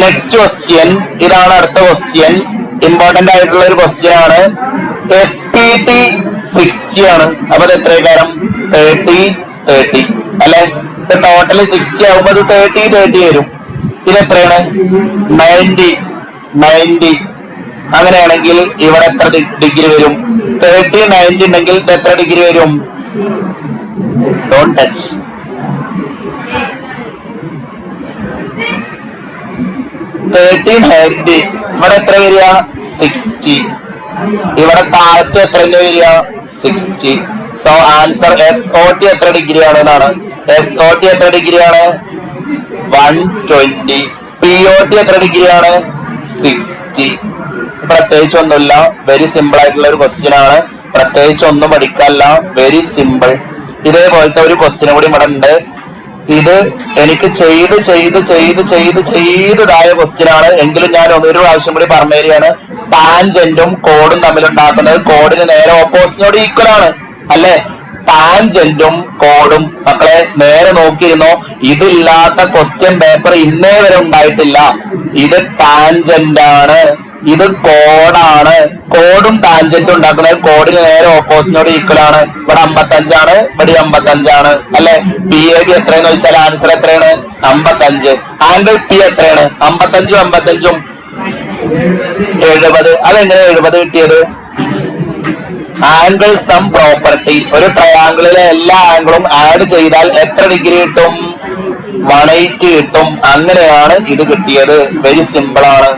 Next question, ഇതാണ് അടുത്ത question. Important ആയിട്ടുള്ള ഒരു ക്വസ്റ്റ്യൻ ആണ്. SPT 60 ആണ്. അപ്പൊ അത് എത്രയും 30 അല്ലെ? ടോട്ടല് 60 ആകുമ്പോ അത് 30 വരും. ഇത് എത്രയാണ്? 90. അങ്ങനെയാണെങ്കിൽ ഇവിടെ എത്ര ഡിഗ്രി വരും? 30 90 ഉണ്ടെങ്കിൽ ഇത് എത്ര ഡിഗ്രി വരും? Don't touch. 30 90 ഇവിടെ എത്ര വരിക? 60. ഇവിടെ താഴത്ത് എത്ര വരിക? 60. സോ ആൻസർ SOT എത്ര ഡിഗ്രി ആണ് എന്നാണ്. SOT എത്ര ഡിഗ്രിയാണ്? 120. POT എത്ര ഡിഗ്രിയാണ്? 60. പ്രത്യേകിച്ച് ഒന്നുമില്ല, വെരി സിമ്പിൾ ആയിട്ടുള്ള ഒരു ക്വസ്റ്റ്യൻ ആണ്. പ്രത്യേകിച്ച് ഒന്നും പഠിക്കാല്ല, വെരി സിമ്പിൾ. ഇതേപോലത്തെ ഒരു ക്വസ്റ്റ്യൻ കൂടി ഇവിടെ ഉണ്ട്. ഇത് എനിക്ക് ചെയ്തതായ ക്വസ്റ്റ്യൻ ആണ്. എങ്കിലും ഞാൻ ഒരു പ്രാവശ്യം കൂടി പറഞ്ഞു തരികയാണ്. ടാൻജന്റും കോഡും തമ്മിലുണ്ടാക്കുന്നത് കോഡിന് നേരെ ഓപ്പോസിറ്റിനോട് ഈക്വൽ ആണ് അല്ലെ? ടാൻജന്റും കോഡും മക്കളെ നേരെ നോക്കിയിരുന്നോ. ഇതില്ലാത്ത ക്വസ്റ്റ്യൻ പേപ്പർ ഇന്നേ വരെ ഉണ്ടായിട്ടില്ല. ഇത് ടാൻജന്റ് ആണ്, ഇത് കോഡാണ്. കോഡും ടാൻജന്റും ഉണ്ടാക്കുന്നത് കോഡിന് നേരെ ഓപ്പോസിറ്റിനോട് ഈക്വൽ ആണ്. ഇവിടെ 55 ആണ്, ഇവിടെ 55 ആണ് അല്ലെ? PAB എത്രയെന്ന് ചോദിച്ചാൽ ആൻസർ എത്രയാണ്? 55. ആംഗിൾ P എത്രയാണ്? 55 70. അതെങ്ങനെ 70 കിട്ടിയത്? Angle sum property. ഒരു ട്രയാംഗിളിലെ എല്ലാ ആംഗിളും ആഡ് ചെയ്താൽ എത്ര ഡിഗ്രി കിട്ടും? 180 കിട്ടും. അങ്ങനെയാണ് ഇത് കിട്ടിയത്. വെരി സിമ്പിൾ ആണ്.